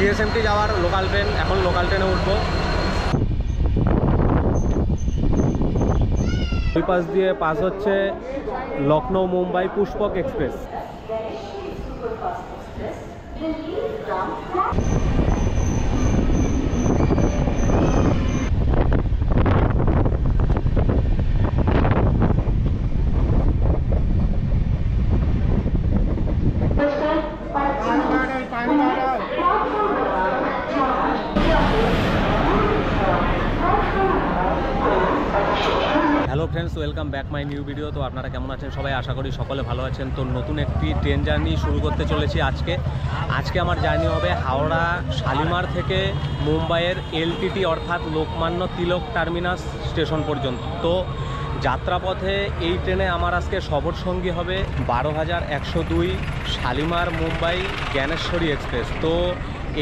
CSMT যাওয়ার local train, এখন local ট্রেনে উঠবো। দুই পাশ দিয়ে পাস হচ্ছে Lucknow Mumbai Pushpak express. Hello friends, welcome back my new video. তো আপনারা কেমন আছেন সবাই? আশা করি সকলে ভালো আছেন। তো নতুন একটি ট্রেন জার্নি শুরু করতে চলেছি আজকে আমার জার্নি হবে হাওড়া শালিমার থেকে মুম্বাইয়ের এলটিটি অর্থাৎ লোকমান্য তিলক টার্মিনাস স্টেশন পর্যন্ত। তো যাত্রাপথে এই ট্রেনে আমার আজকে সফর সঙ্গী হবে 12,102 শালিমার মুম্বাই জ্ঞানেশ্বরী এক্সপ্রেস। তো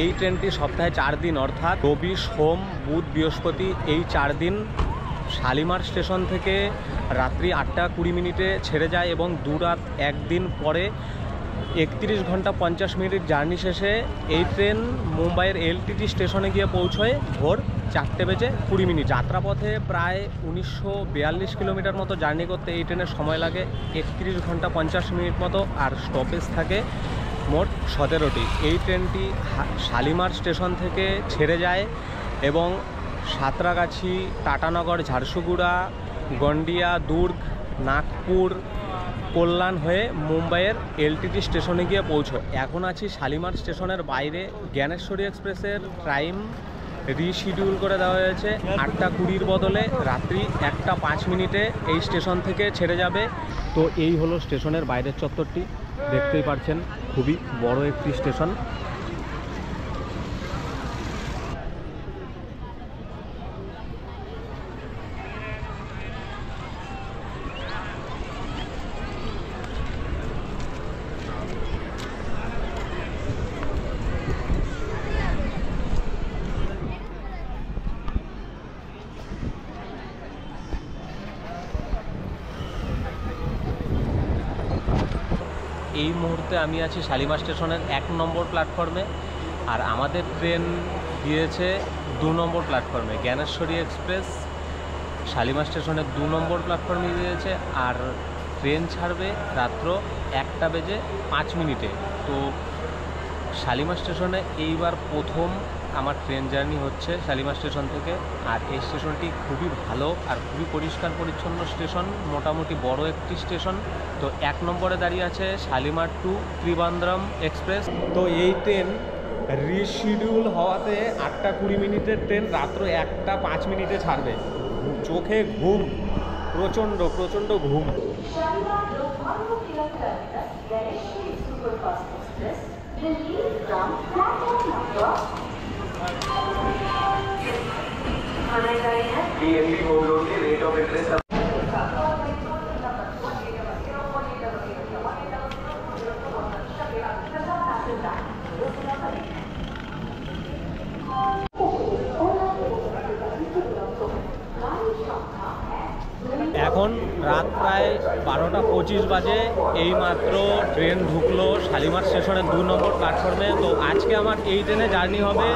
এই ট্রেনটি সপ্তাহে 4 দিন অর্থাৎ রবি, সোম, বুধ, বৃহস্পতি এই 4 দিন শালিমার স্টেশন থেকে রাত্রি 8:20 ছেড়ে যায় এবং 2 রাত 1 দিন পরে 31 ঘন্টা 50 মিনিট জার্নি শেষে এই ট্রেন মুম্বাইয়ের এলটিটি স্টেশনে গিয়ে পৌঁছয় ভোর 4:20। যাত্রাপথে প্রায় 1942 কিলোমিটার মতো জার্নি করতে এই ট্রেনের সময় লাগে 31 ঘন্টা 50 মিনিট মতো, আর স্টপেজ থাকে মোট 17টি। এই ট্রেনটি শালিমার স্টেশন থেকে ছেড়ে যায় এবং সাঁতরাগাছি, টাটানগর, ঝারসুগুড়া, গন্ডিয়া, দুর্গ, নাগপুর, কল্যাণ হয়ে মুম্বাইয়ের এলটিটি স্টেশনে গিয়ে পৌঁছয়। এখন আছি শালিমার স্টেশনের বাইরে। জ্ঞানেশ্বরী এক্সপ্রেসের টাইম রিশিডিউল করে দেওয়া হয়েছে 8:20 বদলে রাত্রি 1:05 এই স্টেশন থেকে ছেড়ে যাবে। তো এই হলো স্টেশনের বাইরের চত্বরটি, দেখতেই পাচ্ছেন খুবই বড় একটি স্টেশন। এই মুহূর্তে আমি আছি শালিমার স্টেশনের 1 নম্বর প্ল্যাটফর্মে, আর আমাদের ট্রেন গিয়েছে 2 নম্বর প্ল্যাটফর্মে। জ্ঞানেশ্বরী এক্সপ্রেস শালিমার স্টেশনের 2 নম্বর প্ল্যাটফর্মে গিয়েছে, আর ট্রেন ছাড়বে রাত্র 1:05। তো শালিমার স্টেশনে এইবার প্রথম আমার ট্রেন জার্নি হচ্ছে শালিমার স্টেশন থেকে। আর এই স্টেশনটি খুবই ভালো আর খুবই পরিষ্কার পরিচ্ছন্ন স্টেশন, মোটামুটি বড় একটি স্টেশন। তো 1 নম্বরে দাঁড়িয়ে আছে শালিমার টু ত্রিবান্দ্রম এক্সপ্রেস। তো এই ট্রেন রিশিডিউল হওয়াতে 8:20 ট্রেন রাত্র 1:05 ছাড়বে। চোখে ঘুম, প্রচণ্ড প্রচণ্ড ঘুম। এখন রাত প্রায় 12:25 বাজে। এইমাত্র ট্রেন ঢুকলো শালিমার স্টেশনের 2 নম্বর প্ল্যাটফর্মে। তো আজকে আমার এই ট্রেনে জার্নি হবে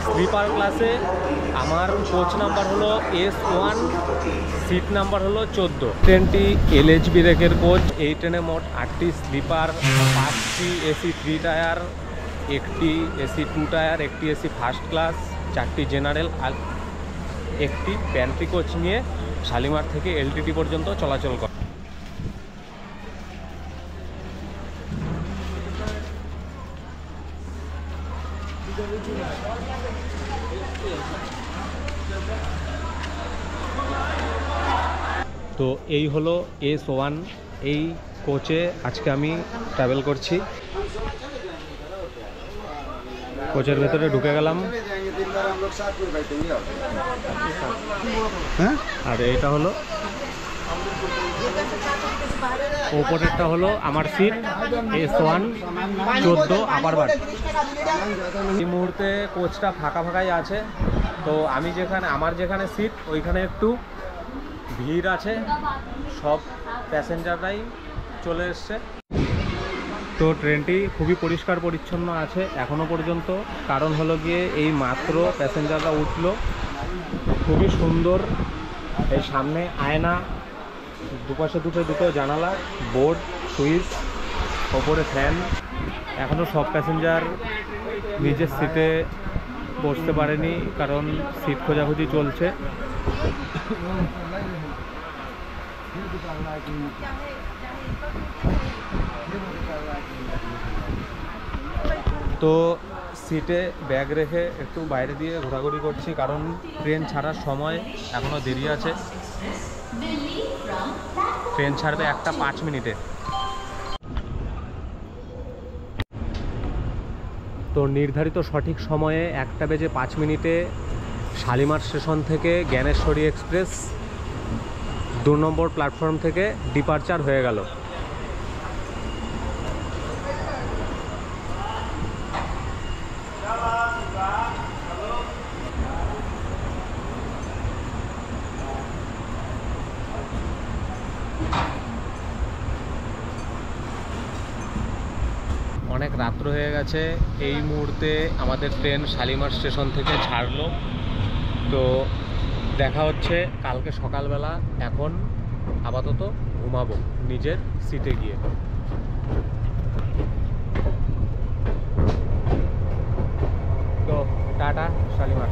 স্লিপার ক্লাসে। আমার কোচ নাম্বার হলো S1, সিট নাম্বার হলো 14। ট্রেনটি LHB রেকের কোচ। এই ট্রেনে মোট 8টি স্লিপার, 5টি এসি 3 টায়ার, 1টি এসি 2 টায়ার, 1টি এসি ফার্স্ট ক্লাস, 4টি জেনারেল আর 1টি প্যান্ট্রি কোচ নিয়ে শালিমার থেকে এলটিটি পর্যন্ত চলাচল করে। তো এই হলো S1, এই কোচে আজকে আমি ট্রাভেল করছি। কোচের ভেতরে ঢুকে গেলাম। হ্যাঁ, আর এটা হলো ওপরেরটা হলো আমার সিট S1 14 আপার বার্থ। এই মুহূর্তে কোচটা ফাঁকা ফাঁকাই আছে। তো আমি আমার যেখানে সিট ওইখানে একটু ভিড় আছে, সব প্যাসেঞ্জাররাই চলে এসছে। তো ট্রেনটি খুবই পরিষ্কার পরিচ্ছন্ন আছে এখনো পর্যন্ত, কারণ হলো গিয়ে এই মাত্র প্যাসেঞ্জাররা উঠলো। খুবই সুন্দর, এই সামনে আয়না, দুপাশে দুটো জানালা, বোর্ড, সুইচ, ওপরে ফ্যান। এখনও সব প্যাসেঞ্জার নিজের সিটে বসতে পারেনি, কারণ সিট খোঁজাখুঁজি চলছে। তো সিটে ব্যাগ রেখে একটু বাইরে দিয়ে ঘোরাঘুরি করছি, কারণ ট্রেন ছাড়ার সময় এখনও দেরি আছে। ট্রেন ছাড়বে 1টা 5 মিনিটে। তো নির্ধারিত সঠিক সময়ে 1:05 শালিমার স্টেশন থেকে জ্ঞানেশ্বরী এক্সপ্রেস 2 নম্বর প্ল্যাটফর্ম থেকে ডিপারচার হয়ে গেল। অনেক রাত্র হয়ে গেছে, এই মুহূর্তে আমাদের ট্রেন শালিমার স্টেশন থেকে ছাড়লো। তো দেখা হচ্ছে কালকে সকালবেলা। এখন আপাতত ঘুমাবো নিজের সিটে গিয়ে। তো টাটা শালিমার।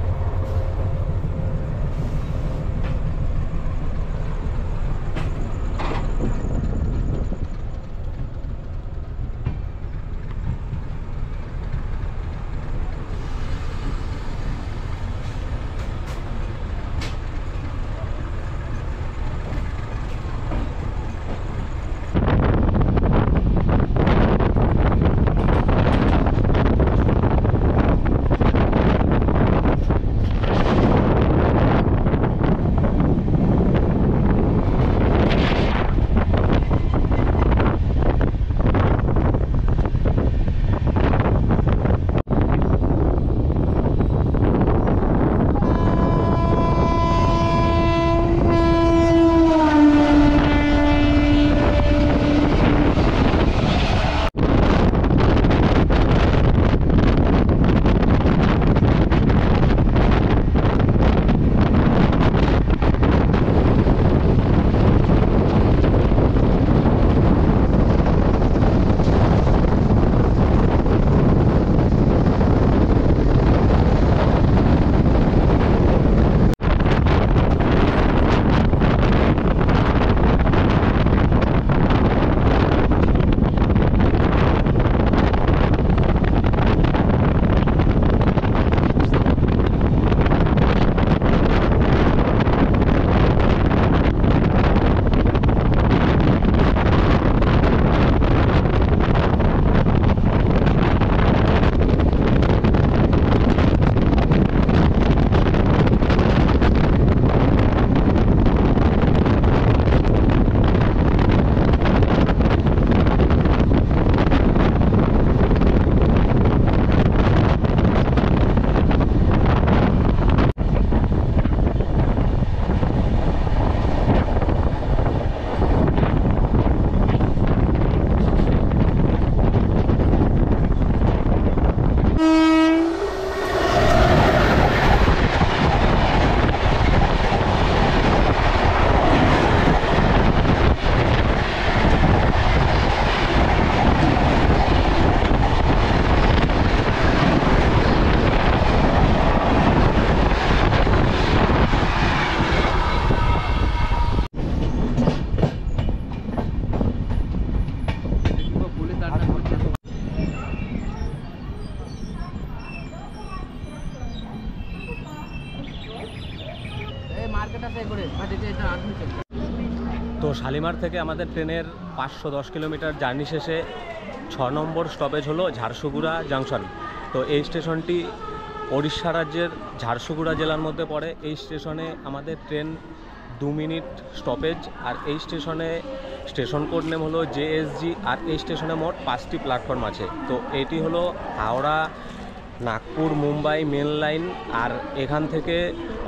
তো শালিমার থেকে আমাদের ট্রেনের 510 কিলোমিটার জার্নি শেষে 6 নম্বর স্টপেজ হলো ঝারসুগুড়া জাংশন। তো এই স্টেশনটি ওড়িশা রাজ্যের ঝারসুগুড়া জেলার মধ্যে পড়ে। এই স্টেশনে আমাদের ট্রেন 2 মিনিট স্টপেজ, আর এই স্টেশনে স্টেশন কোড নেম হলো JSG। আর এই স্টেশনে মোট 5টি প্ল্যাটফর্ম আছে। তো এটি হলো হাওড়া, নাগপুর, মুম্বাই মেন লাইন। আর এখান থেকে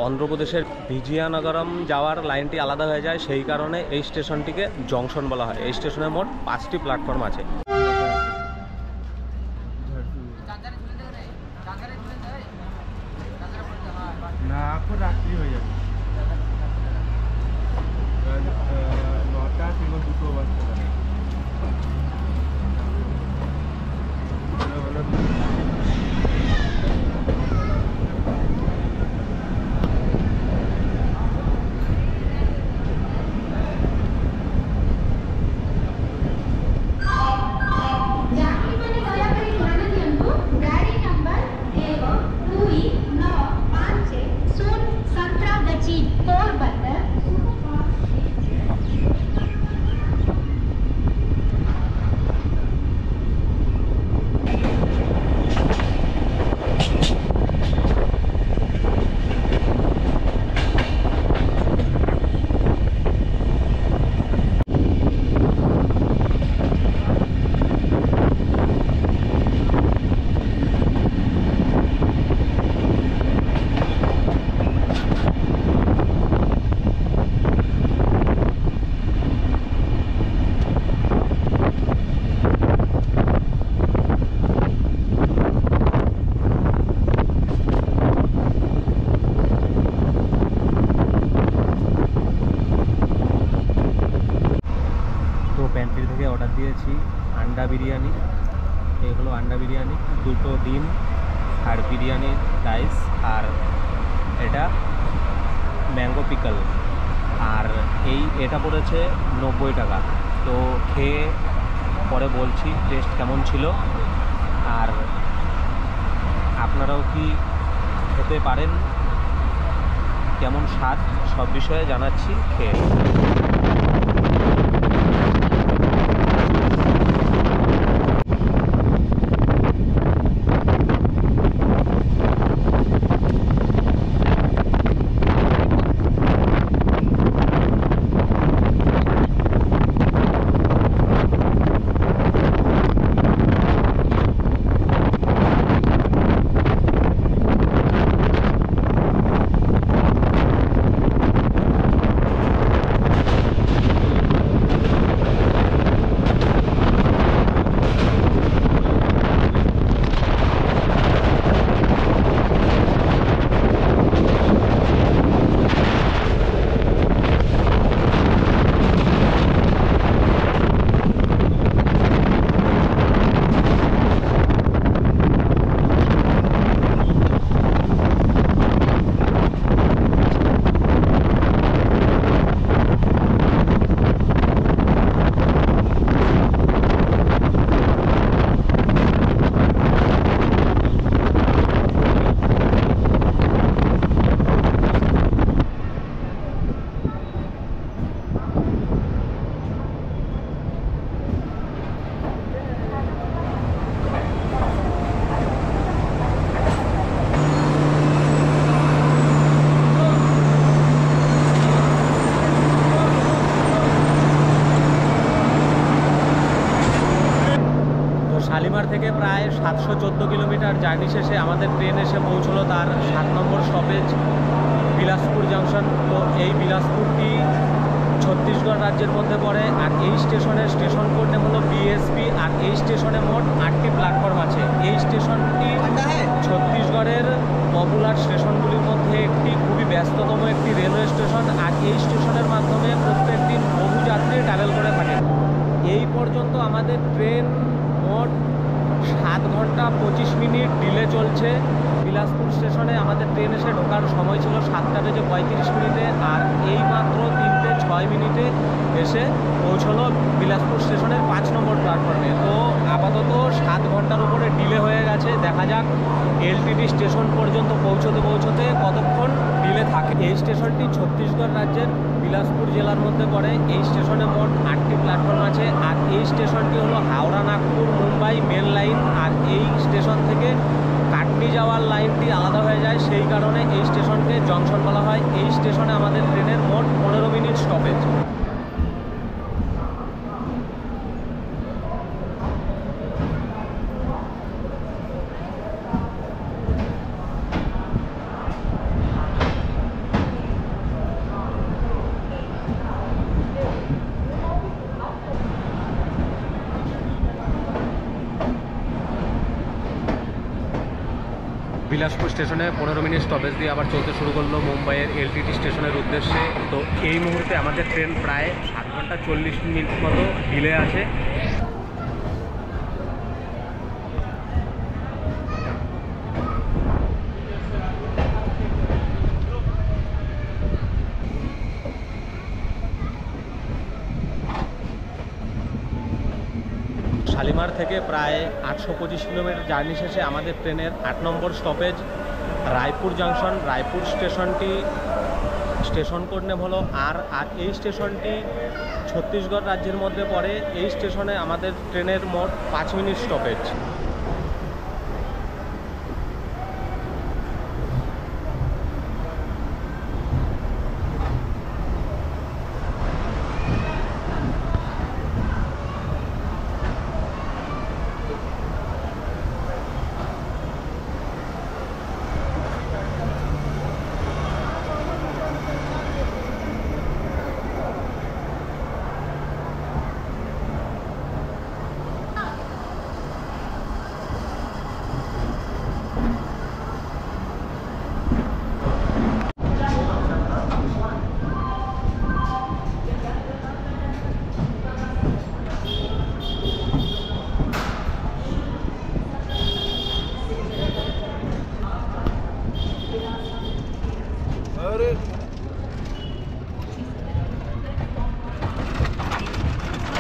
অন্ধ্রপ্রদেশের বিজয়ানগরম যাওয়ার লাইনটি আলাদা হয়ে যায়, সেই কারণে এই স্টেশনটিকে জংশন বলা হয়। এই স্টেশনে মোট 5টি প্ল্যাটফর্ম আছে। এখন রাত্রি হয়ে যাবে, 9টা কিংবা 2টো বাজতে পারে। প্যান্ট্রি থেকে অর্ডার দিয়েছি আন্ডা বিরিয়ানি। এই হলো আন্ডা বিরিয়ানি, 2টো ডিম আর বিরিয়ানি রাইস, আর এটা ম্যাঙ্গো পিকল, আর এটা পড়েছে 90 টাকা। তো খেয়ে পরে বলছি টেস্ট কেমন ছিল, আর আপনারাও কি খেতে পারেন, কেমন স্বাদ, সব বিষয়ে জানাচ্ছি খেয়ে। শালিমার থেকে প্রায় 714 কিলোমিটার জার্নি শেষে আমাদের ট্রেন এসে পৌঁছলো তার 7 নম্বর স্টপেজ বিলাসপুর জংশন। তো এই বিলাসপুরটি ছত্তিশগড় রাজ্যের মধ্যে পড়ে, আর এই স্টেশনের স্টেশন কোড নেম হলো বিএসপি, আর এই স্টেশনে মোট 8টি প্ল্যাটফর্ম আছে। এই স্টেশনটি ছত্তিশগড়ের পপুলার স্টেশনগুলির মধ্যে একটি, খুবই ব্যস্ততম একটি রেলওয়ে স্টেশন, আর এই স্টেশনের মাধ্যমে প্রত্যেক দিন বহু যাত্রী ট্রাভেল করে থাকেন। এই পর্যন্ত আমাদের ট্রেন মোট 7 ঘন্টা 25 মিনিট ডিলে চলছে। বিলাসপুর স্টেশনে আমাদের ট্রেন এসে ঢোকার সময় ছিল 7:35 আর এই মাত্র 3:06 এসে পৌঁছলো বিলাসপুর স্টেশনের 5 নম্বর প্ল্যাটফর্মে। তো আপাতত 7 ঘন্টার উপরে ডিলে হয়ে গেছে। দেখা যাক এলটিটি স্টেশন পর্যন্ত পৌঁছতে কতক্ষণ ডিলে থাকে। এই স্টেশনটি ছত্তিশগড় রাজ্যের বিলাসপুর জেলার মধ্যে পড়ে। এই স্টেশনে মোট 8টি প্ল্যাটফর্ম আছে, আর এই স্টেশনটি হলো হাওড়া নাগপুর মুম্বাই মেন লাইন, আর এই স্টেশন থেকে কাটনি যাওয়ার লাইনটি আলাদা হয়ে যায়, সেই কারণে এই স্টেশনকে জংশন বলা হয়। এই স্টেশনে আমাদের ট্রেনের মোট 15 মিনিট স্টপেজ। বিলাসপুর স্টেশনে 15 মিনিট স্টপেজ দিয়ে আবার চলতে শুরু করলো মুম্বাইয়ের এলটিটি স্টেশনের উদ্দেশ্যে। তো এই মুহূর্তে আমাদের ট্রেন প্রায় 7 ঘন্টা 40 মিনিট মতো ডিলে আছে। শালিমার থেকে প্রায় 825 কিলোমিটার জার্নি শেষে আমাদের ট্রেনের 8 নম্বর স্টপেজ রায়পুর জাংশন। রায়পুর স্টেশনটি স্টেশন কোড নেম হলো আর এই স্টেশনটি ছত্তিশগড় রাজ্যের মধ্যে পড়ে। এই স্টেশনে আমাদের ট্রেনের মোট 5 মিনিট স্টপেজ।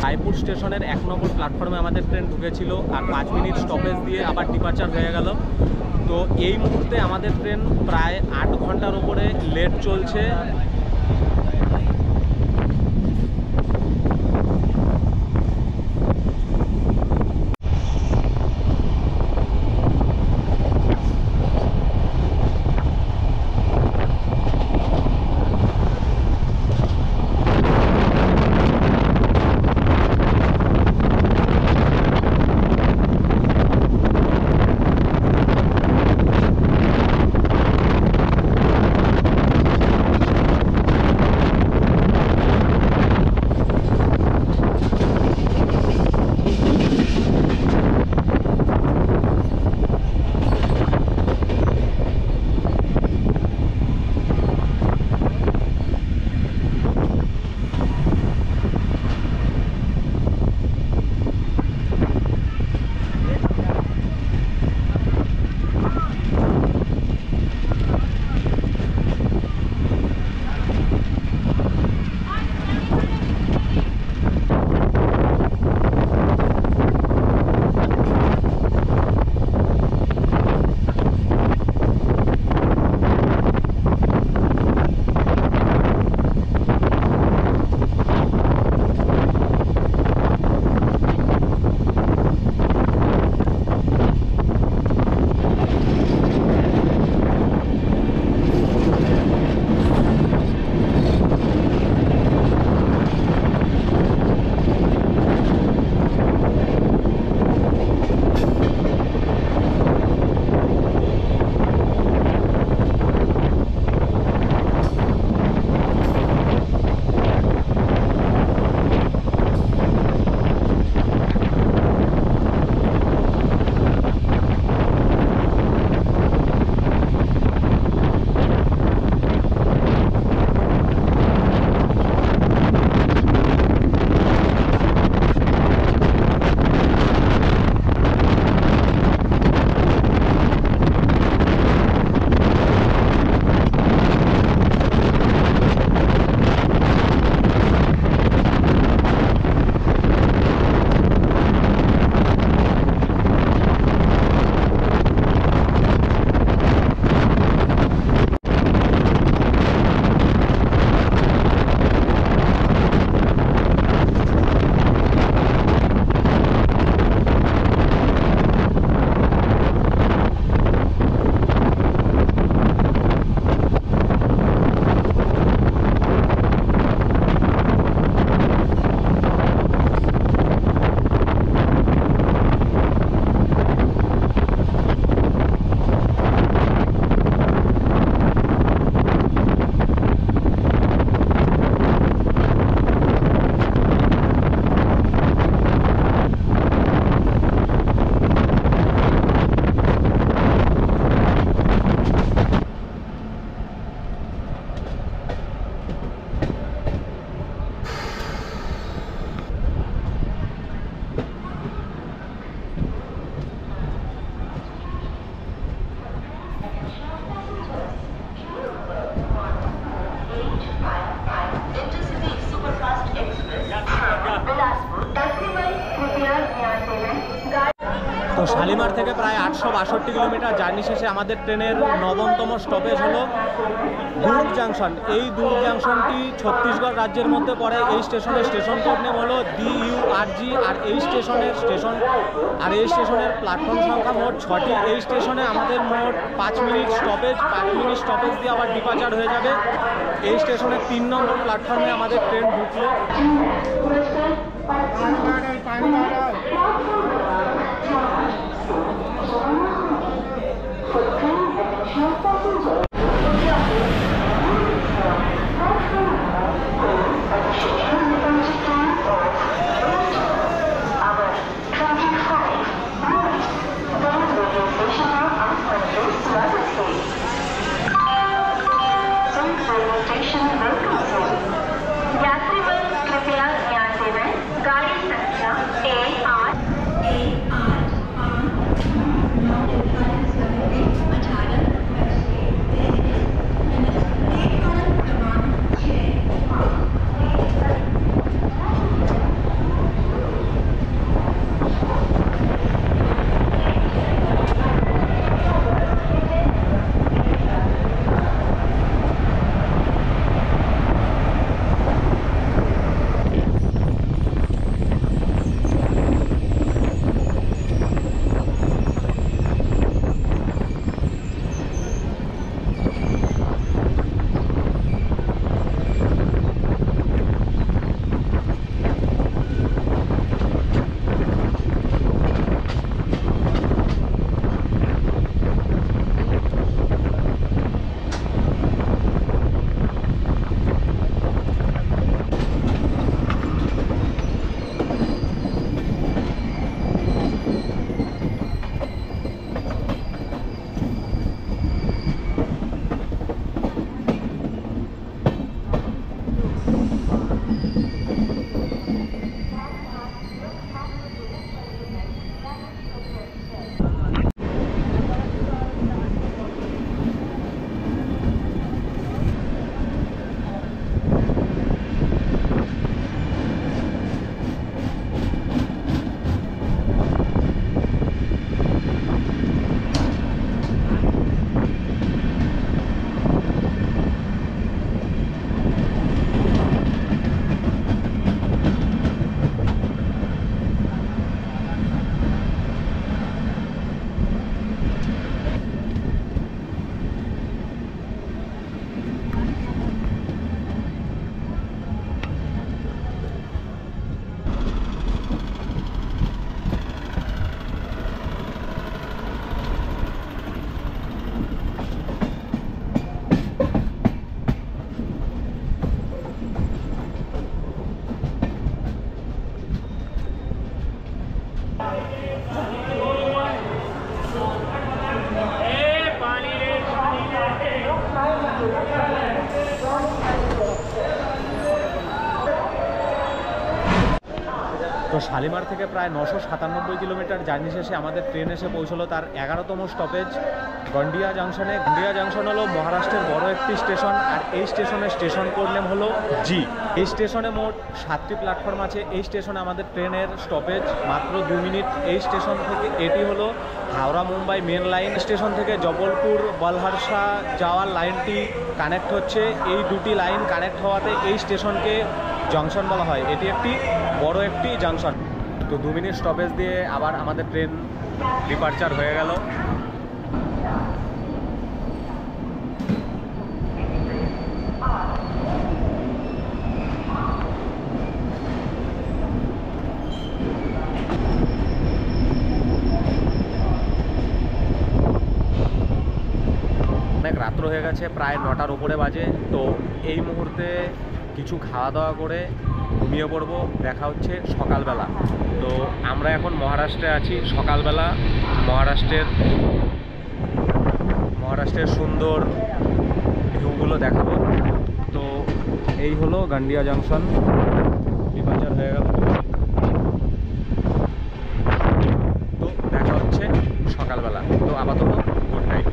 রায়পুর স্টেশনের 1 নম্বর প্ল্যাটফর্মে আমাদের ট্রেন ঢুকেছিল আর 5 মিনিট স্টপেজ দিয়ে আবার ডিপার্চার হয়ে গেল। তো এই মুহূর্তে আমাদের ট্রেন প্রায় 8 ঘন্টার উপরে লেট চলছে। শালিমার থেকে প্রায় 862 কিলোমিটার জার্নি শেষে আমাদের ট্রেনের 9তম স্টপেজ হলো দুর্গ জাংশন। এই দুর্গ জাংশনটি ছত্তিশগড় রাজ্যের মধ্যে পড়ে। এই স্টেশন কোড নেম হলো DURG। আর এই স্টেশনের প্ল্যাটফর্ম সংখ্যা মোট 6টি। এই স্টেশনে আমাদের মোট 5 মিনিট স্টপেজ দিয়ে আবার ডিপার্চার হয়ে যাবে। এই স্টেশনের 3 নম্বর প্ল্যাটফর্মে আমাদের ট্রেন ঢুকলো। তো শালিমার থেকে প্রায় 997 কিলোমিটার জার্নি শেষে আমাদের ট্রেন এসে পৌঁছলো তার 11তম স্টপেজ গন্ডিয়া জাংশনে। গন্ডিয়া জাংশন হলো মহারাষ্ট্রের বড় একটি স্টেশন। আর এই স্টেশন কোড নেম হলো জি। এই স্টেশনে মোট 7টি প্ল্যাটফর্ম আছে। এই স্টেশনে আমাদের ট্রেনের স্টপেজ মাত্র 2 মিনিট। এই স্টেশন থেকে এটি হলো Howrah Mumbai main line. Station থেকে জবলপুর বলহারসা যাওয়ার লাইনটি কানেক্ট হচ্ছে। এই দুটি লাইন কানেক্ট হওয়াতে এই স্টেশনকে জংশন বলা হয়। এটি একটি বড় একটি জাংশন। তো 2 মিনিট স্টপেজ দিয়ে আবার আমাদের ট্রেন ডিপার্চার হয়ে গেল। অনেক রাত্র হয়ে গেছে, প্রায় 9টার উপরে বাজে। তো এই মুহূর্তে কিছু খাওয়া দাওয়া করে ঘুমিয়ে পড়বো। দেখা হচ্ছে সকালবেলা। তো আমরা এখন মহারাষ্ট্রে আছি। সকালবেলা মহারাষ্ট্রের সুন্দর ভিউগুলো দেখাবো। তো এই হলো গন্ডিয়া জাংশন, ডিপার্চার হয়ে গেল। তো দেখা হচ্ছে সকালবেলা। তো আপাতত গুড নাইট।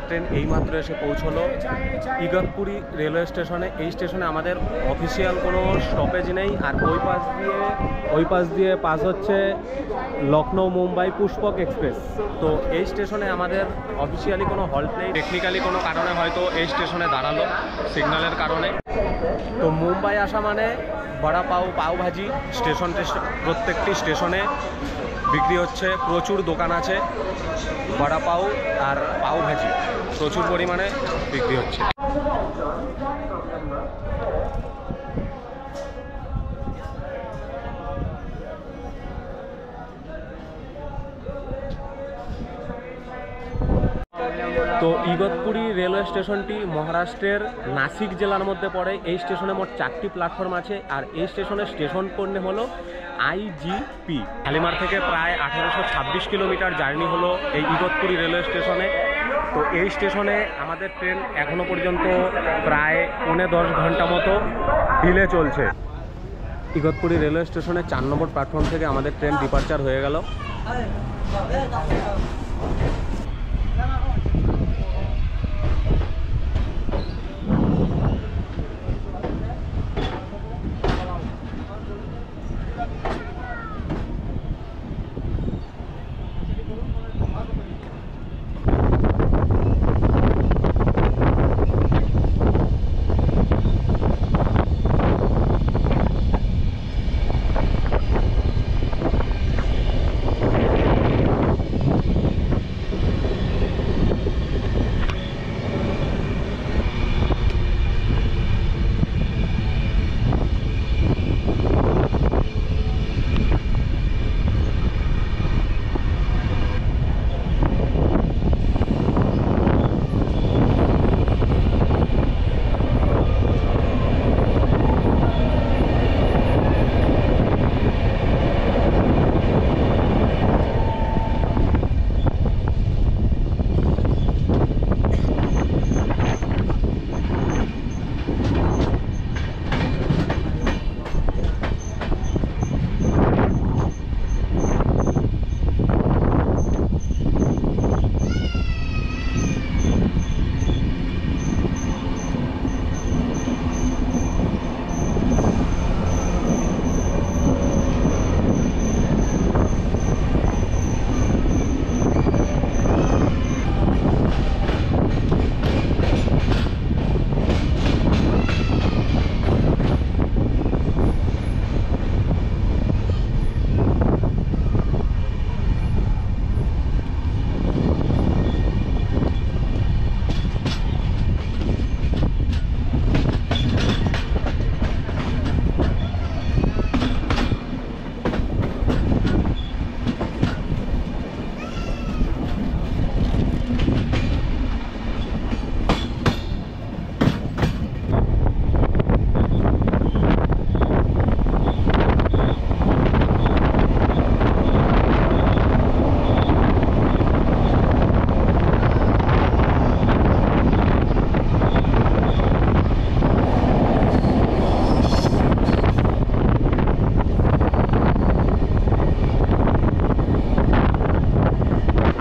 ট্রেন এইমাত্র এসে পৌঁছলো ইগতপুরি রেলওয়ে স্টেশনে। এই স্টেশনে আমাদের অফিসিয়াল কোনো স্টপেজ নেই। আর ওই পাশ দিয়ে পাস হচ্ছে লখনৌ মুম্বাই পুষ্পক এক্সপ্রেস। তো এই স্টেশনে আমাদের অফিসিয়ালি কোনো হল্ট নেই। টেকনিক্যালি কোনো কারণে হয়তো এই স্টেশনে দাঁড়ালো সিগন্যালের কারণে। তো মুম্বাই আসা মানে বড়া পাও, পাও ভাজি প্রত্যেকটি স্টেশনে বিক্রি হচ্ছে। প্রচুর দোকান আছে বড়া পাও আর পাও ভাজি প্রচুর পরিমাণে বিক্রি হচ্ছে। তো ইগতপুরি রেলওয়ে স্টেশনটি মহারাষ্ট্রের নাসিক জেলার মধ্যে পড়ে। এই স্টেশনে মোট 4টি প্ল্যাটফর্ম আছে। আর এই স্টেশনের স্টেশন কোড হলো IGP। শালিমার থেকে প্রায় 1826 কিলোমিটার জার্নি হলো এই ইগতপুরি রেলওয়ে স্টেশনে। তো এই স্টেশনে আমাদের ট্রেন এখনো পর্যন্ত প্রায় 10 ঘন্টা মতো ডিলে চলছে। ইগতপুরি রেলওয়ে স্টেশনে 4 নম্বর প্ল্যাটফর্ম থেকে আমাদের ট্রেন ডিপার্চার হয়ে গেল।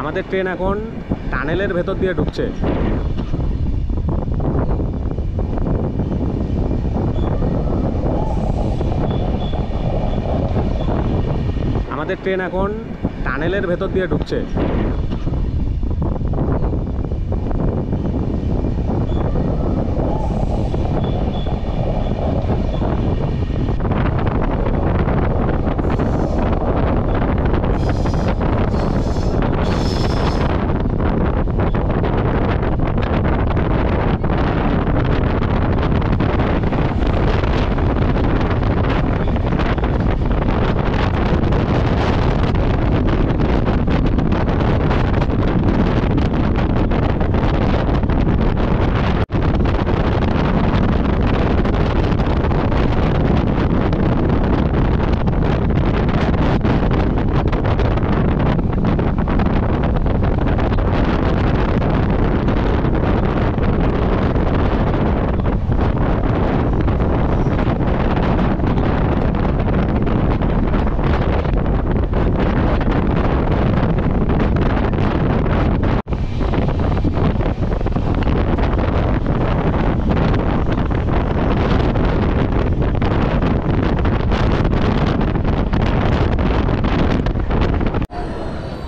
আমাদের ট্রেন এখন টানেলের ভেতর দিয়ে ঢুকছে। আমাদের ট্রেন এখন টানেলের ভেতর দিয়ে ঢুকছে।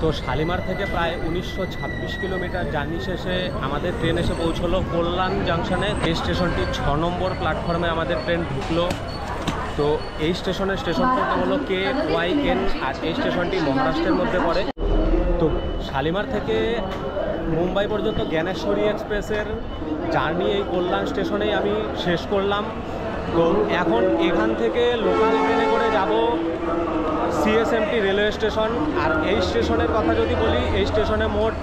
তো শালিমার থেকে প্রায় 1926 কিলোমিটার জার্নি শেষে আমাদের ট্রেন এসে পৌঁছলো কল্যাণ জাংশনে। এই স্টেশনটি 6 নম্বর প্ল্যাটফর্মে আমাদের ট্রেন ঢুকলো। তো এই স্টেশনের স্টেশন কোডটা হলো KYN, আর এই স্টেশনটি মহারাষ্ট্রের মধ্যে পড়ে। তো শালিমার থেকে মুম্বাই পর্যন্ত জ্ঞানেশ্বরী এক্সপ্রেসের জার্নি এই কল্যাণ স্টেশনেই আমি শেষ করলাম। তো এখন এখান থেকে লোকাল ট্রেনে করে যাব CSMT রেলওয়ে স্টেশন। আর এই স্টেশনের কথা যদি বলি, এই স্টেশনে মোট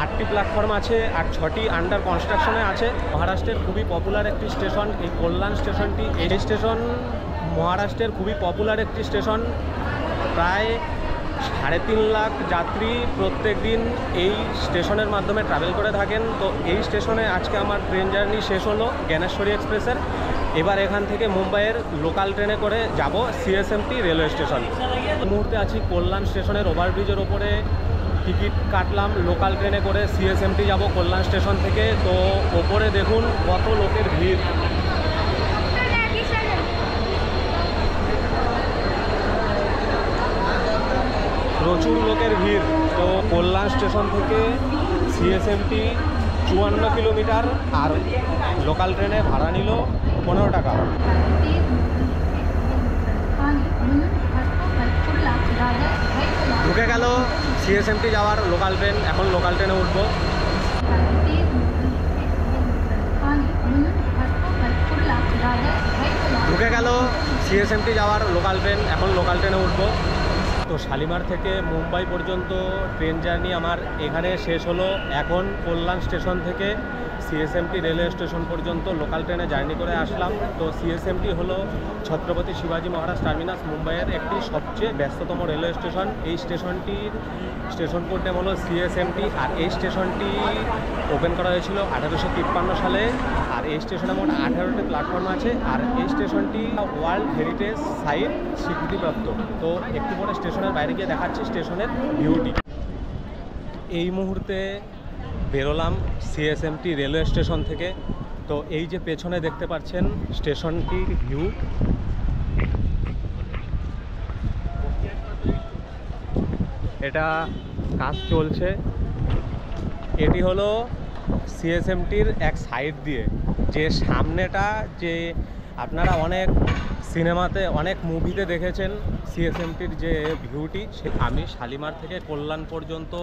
8টি প্ল্যাটফর্ম আছে আর 6টি আন্ডার কনস্ট্রাকশনে আছে। মহারাষ্ট্রের খুবই পপুলার একটি স্টেশন এই কল্যাণ স্টেশনটি। এই স্টেশন মহারাষ্ট্রের খুবই পপুলার একটি স্টেশন। প্রায় 3.5 লাখ যাত্রী প্রত্যেক দিন এই স্টেশনের মাধ্যমে ট্রাভেল করে থাকেন। তো এই স্টেশনে আজকে আমার ট্রেন জার্নি শেষ হলো জ্ঞানেশ্বরী এক্সপ্রেসের। এবার এখান থেকে মুম্বাইয়ের লোকাল ট্রেনে করে যাব CSMT রেলওয়ে স্টেশন। এই মুহূর্তে আছি কল্যাণ স্টেশনের ওভারব্রিজের ওপরে। টিকিট কাটলাম লোকাল ট্রেনে করে CSMT যাব কল্যাণ স্টেশন থেকে। তো ওপরে দেখুন কত লোকের ভিড়। প্রচুর লোকের ভিড়। তো কল্যাণ স্টেশন থেকে CSMT 54 কিলোমিটার, আর লোকাল ট্রেনে ভাড়া নিল 15 টাকা। ঢুকে গেল CSMT যাওয়ার লোকাল ট্রেন। এখন লোকাল ট্রেনে উঠবো। ঢুকে গেল CSMT যাওয়ার লোকাল ট্রেন। এখন লোকাল ট্রেনে উঠবো। তো শালিমার থেকে মুম্বাই পর্যন্ত ট্রেন জার্নি আমার এখানে শেষ হলো। এখন কল্যাণ স্টেশন থেকে CSMT রেলওয়ে স্টেশন পর্যন্ত লোকাল ট্রেনে জার্নি করে আসলাম। তো CSMT হলো ছত্রপতি শিবাজি মহারাজ টার্মিনাস, মুম্বাইয়ের একটি সবচেয়ে ব্যস্ততম রেলওয়ে স্টেশন। এই স্টেশনটির স্টেশন কোড নেম হলো CSMT। আর এই স্টেশনটি ওপেন করা হয়েছিল 1853 সালে। আর এই স্টেশনে মোট 18টি প্ল্যাটফর্ম আছে। আর এই স্টেশনটি ওয়ার্ল্ড হেরিটেজ সাইট স্বীকৃতিপ্রাপ্ত। তো একটু পরে স্টেশনের বাইরে গিয়ে দেখাচ্ছি স্টেশনের ভিউটি। এই মুহূর্তে বেরোলাম CSMT রেলওয়ে স্টেশন থেকে। তো এই যে পেছনে দেখতে পাচ্ছেন স্টেশনটির ভিউ। এটা কাজ চলছে। এটি হলো CSMTর এক সাইড দিয়ে যে সামনেটা, যে আপনারা অনেক সিনেমাতে অনেক মুভিতে দেখেছেন CSMTর যে ভিউটি। আমি শালিমার থেকে কল্যাণ পর্যন্ত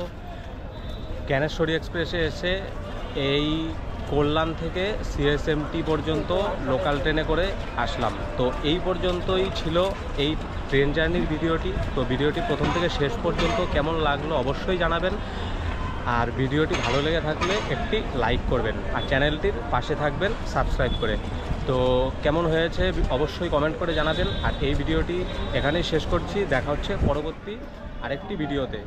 জ্ঞানেশ্বরী এক্সপ্রেসে এসে এই কল্যাণ থেকে CSMT পর্যন্ত লোকাল ট্রেনে করে আসলাম। তো এই পর্যন্তই ছিল এই ট্রেন জার্নির ভিডিওটি। তো ভিডিওটি প্রথম থেকে শেষ পর্যন্ত কেমন লাগলো অবশ্যই জানাবেন। আর ভিডিওটি ভালো লেগে থাকলে একটি লাইক করবেন, আর চ্যানেলটির পাশে থাকবেন সাবস্ক্রাইব করে। তো কেমন হয়েছে অবশ্যই কমেন্ট করে জানাবেন। আর এই ভিডিওটি এখানেই শেষ করছি। দেখা হচ্ছে পরবর্তী আরেকটি ভিডিওতে।